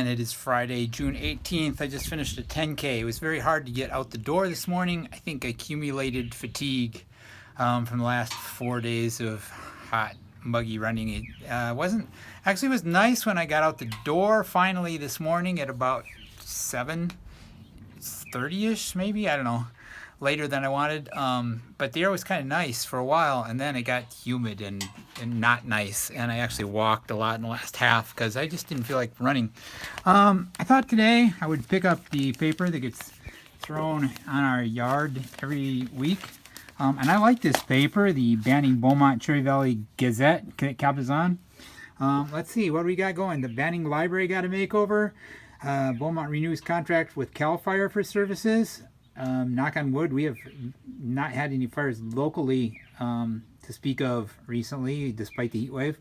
and it is Friday, June 18th. I just finished a 10K. It was very hard to get out the door this morning. I think I accumulated fatigue from the last 4 days of hot, muggy running. It was nice when I got out the door finally this morning at about 7:30ish, maybe, I don't know, later than I wanted. But the air was kind of nice for a while, and then it got humid and not nice, and I actually walked a lot in the last half because I just didn't feel like running. I thought today I would pick up the paper that gets thrown on our yard every week, and I like this paper, the Banning Beaumont Cherry Valley Gazette, Cabazon. Let's see, what do we got going? The Banning Library got a makeover. Beaumont renews contract with CAL FIRE for services. Knock on wood, we have not had any fires locally to speak of recently, despite the heat wave.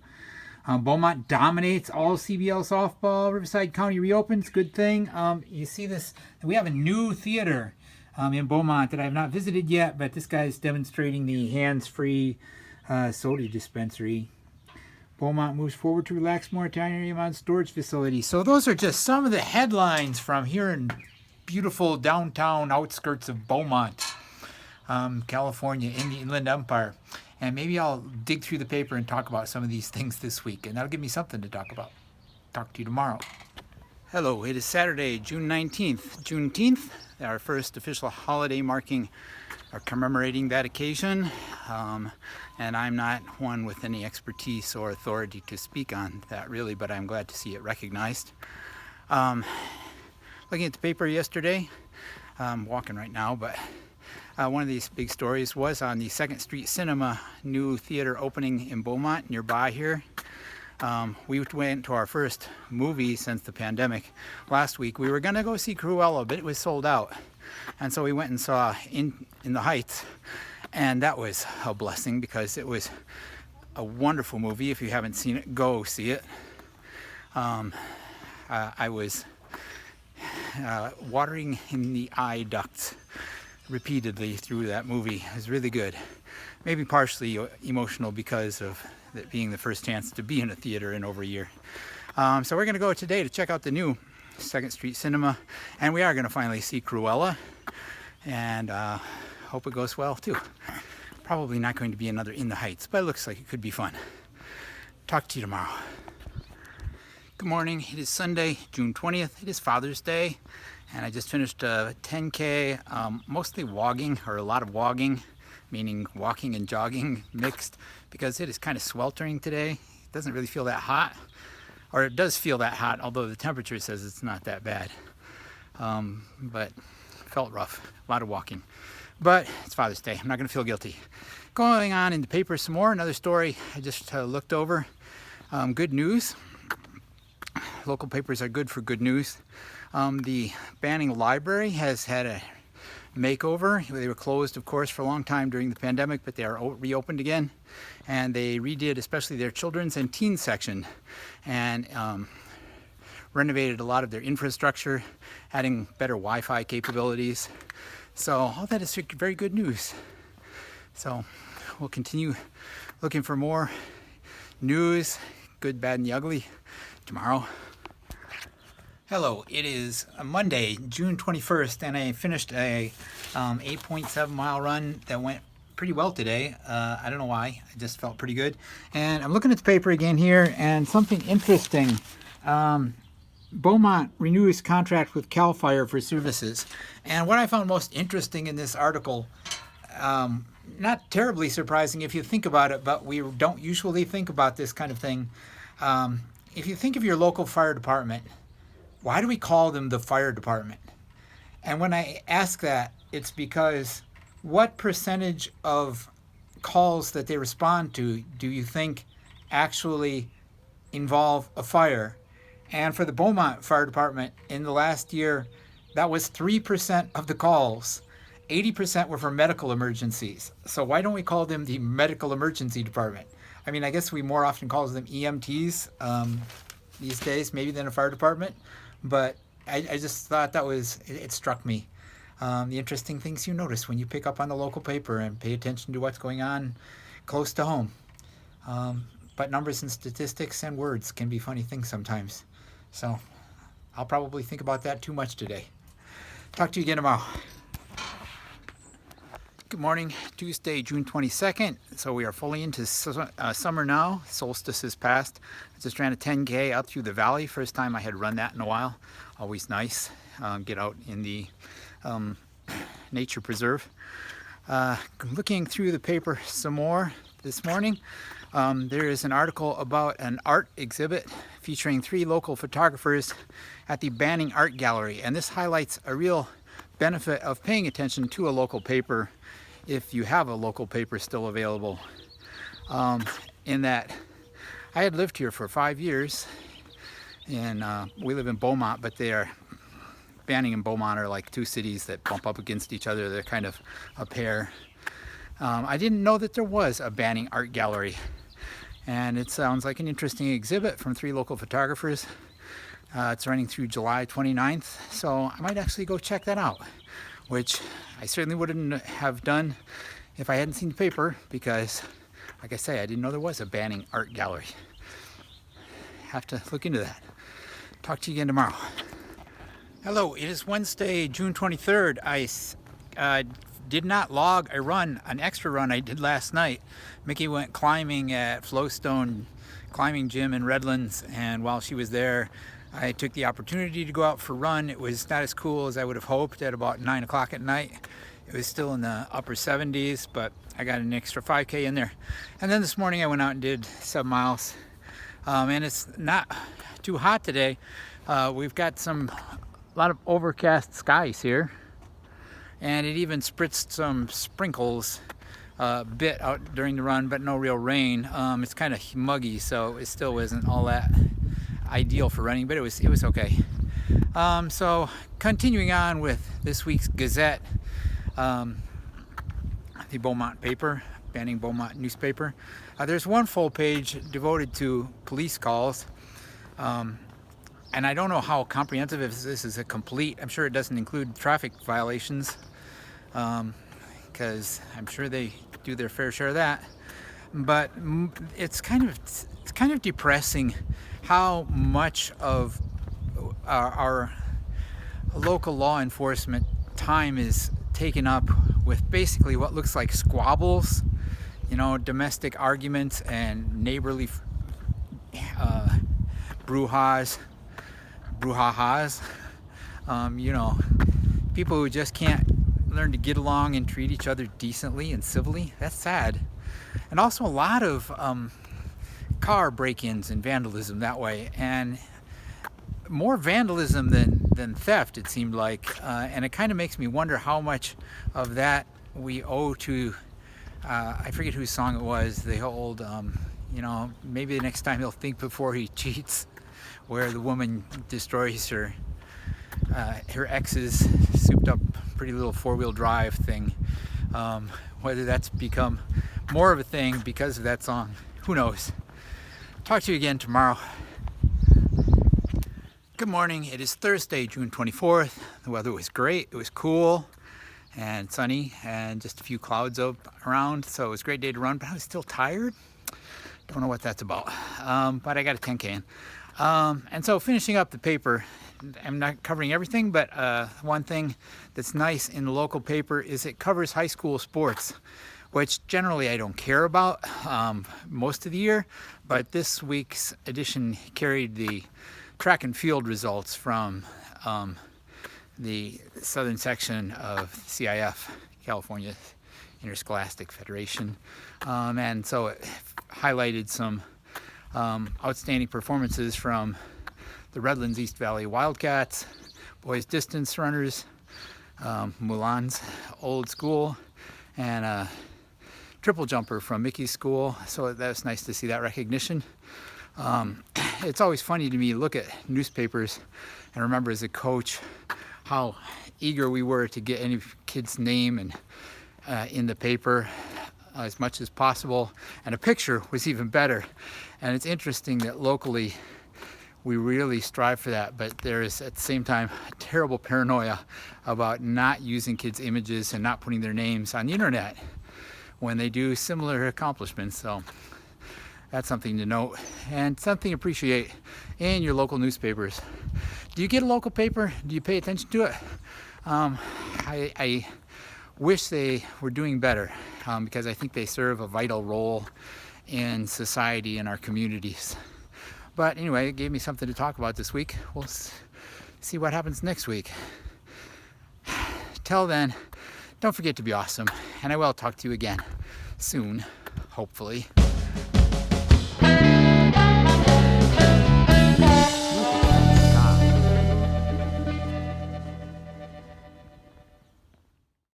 Beaumont dominates all CBL softball. Riverside County reopens, good thing. You see this, we have a new theater in Beaumont that I have not visited yet, but this guy is demonstrating the hands-free soda dispensary. Beaumont moves forward to relax moratorium on storage facilities. So those are just some of the headlines from here in beautiful downtown outskirts of Beaumont, California, in the Inland Empire. And maybe I'll dig through the paper and talk about some of these things this week, and that'll give me something to talk about. Talk to you tomorrow. Hello, it is Saturday, June 19th. Juneteenth, our first official holiday marking or commemorating that occasion. And I'm not one with any expertise or authority to speak on that really, but I'm glad to see it recognized. Looking at the paper yesterday, I'm walking right now, but one of these big stories was on the 2nd Street Cinema new theater opening in Beaumont, nearby here. We went to our first movie since the pandemic last week. We were going to go see Cruella, but it was sold out. And so we went and saw In the Heights, and that was a blessing because it was a wonderful movie. If you haven't seen it, go see it. I was watering in the eye ducts repeatedly through that movie. It was really good. Maybe partially emotional because of it being the first chance to be in a theater in over a year. So we're going to go today to check out the new 2nd Street Cinema, and we are going to finally see Cruella, and hope it goes well too. Probably not going to be another In the Heights, but it looks like it could be fun. Talk to you tomorrow. Good morning. It is Sunday, June 20th. It is Father's Day, and I just finished a 10K, mostly wogging, or a lot of wogging, meaning walking and jogging mixed, because it is kind of sweltering today. It doesn't really feel that hot, or it does feel that hot, although the temperature says it's not that bad. But felt rough, a lot of walking. But it's Father's Day. I'm not going to feel guilty. Going on in the paper some more, another story I just looked over. Good news. Local papers are good for good news. The Banning Library has had a makeover. They were closed, of course, for a long time during the pandemic, but they are reopened again. And they redid especially their children's and teen section, and renovated a lot of their infrastructure, adding better Wi-Fi capabilities. So all that is very good news. So we'll continue looking for more news, good, bad, and the ugly, tomorrow. Hello, it is Monday, June 21st, and I finished a 8.7 mile run that went pretty well today. I don't know why, I just felt pretty good. And I'm looking at the paper again here, and something interesting. Beaumont renews contract with CAL FIRE for services. And what I found most interesting in this article, not terribly surprising if you think about it, but we don't usually think about this kind of thing. If you think of your local fire department, why do we call them the fire department? And when I ask that, it's because what percentage of calls that they respond to do you think actually involve a fire? And for the Beaumont Fire Department in the last year, that was 3% of the calls. 80% were for medical emergencies. So why don't we call them the medical emergency department? I mean, I guess we more often call them EMTs these days, maybe than a fire department. But I just thought that was, it struck me. The interesting things you notice when you pick up on the local paper and pay attention to what's going on close to home. But numbers and statistics and words can be funny things sometimes. So I'll probably think about that too much today. Talk to you again tomorrow. Good morning, Tuesday, June 22nd. So we are fully into summer now. Solstice has passed. I just ran a 10K up through the valley. First time I had run that in a while. Always nice. Get out in the nature preserve. Looking through the paper some more this morning. There is an article about an art exhibit featuring 3 local photographers at the Banning Art Gallery. And this highlights a real benefit of paying attention to a local paper if you have a local paper still available. In that I had lived here for 5 years, and we live in Beaumont, but Banning and Beaumont are like 2 cities that bump up against each other. They're kind of a pair. I didn't know that there was a Banning Art Gallery, and it sounds like an interesting exhibit from 3 local photographers. It's running through July 29th, so I might actually go check that out, which I certainly wouldn't have done if I hadn't seen the paper, because, like I say, I didn't know there was a Banning Art Gallery. Have to look into that. Talk to you again tomorrow. Hello, it is Wednesday, June 23rd. I did not log an extra run I did last night. Mickey went climbing at Flowstone Climbing Gym in Redlands, and while she was there, I took the opportunity to go out for a run. It was not as cool as I would have hoped at about 9 o'clock at night. It was still in the upper 70s, but I got an extra 5K in there. And then this morning I went out and did 7 miles. And it's not too hot today. We've got a lot of overcast skies here. And it even spritzed some sprinkles a bit out during the run, but no real rain. It's kind of muggy, so it still wasn't all that ideal for running, but it was okay. So continuing on with this week's Gazette, the Beaumont paper, Banning Beaumont newspaper. There's one full page devoted to police calls, and I don't know how comprehensive if this is a complete. I'm sure it doesn't include traffic violations, because I'm sure they do their fair share of that. But it's kind of depressing how much of our local law enforcement time is taken up with basically what looks like squabbles, domestic arguments and neighborly brouhahas, people who just can't learn to get along and treat each other decently and civilly. That's sad. And also a lot of car break-ins and vandalism that way, and more vandalism than theft, it seemed like, and it kind of makes me wonder how much of that we owe to I forget whose song it was, the old maybe the next time he'll think before he cheats, where the woman destroys her ex's souped up pretty little 4-wheel drive thing. Whether that's become more of a thing because of that song, who knows. Talk to you again tomorrow. Good morning. It is Thursday, June 24th. The weather was great. It was cool and sunny and just a few clouds up around. So it was a great day to run, but I was still tired. Don't know what that's about. But I got a 10K in. And so finishing up the paper, I'm not covering everything, but one thing that's nice in the local paper is it covers high school sports, which generally I don't care about most of the year, but this week's edition carried the track and field results from the southern section of CIF, California Interscholastic Federation, and so it highlighted some outstanding performances from the Redlands East Valley Wildcats, boys distance runners, Mulan's old school, and a triple jumper from Mickey's school. So that was nice to see that recognition. It's always funny to me to look at newspapers and remember as a coach how eager we were to get any kid's name and in the paper as much as possible, and a picture was even better. And it's interesting that locally we really strive for that, but there is at the same time a terrible paranoia about not using kids' images and not putting their names on the internet when they do similar accomplishments. So that's something to note and something to appreciate in your local newspapers. Do you get a local paper? Do you pay attention to it? I wish they were doing better because I think they serve a vital role in society and our communities. But anyway, it gave me something to talk about this week. We'll see what happens next week. Till then, don't forget to be awesome, and I will talk to you again soon, hopefully.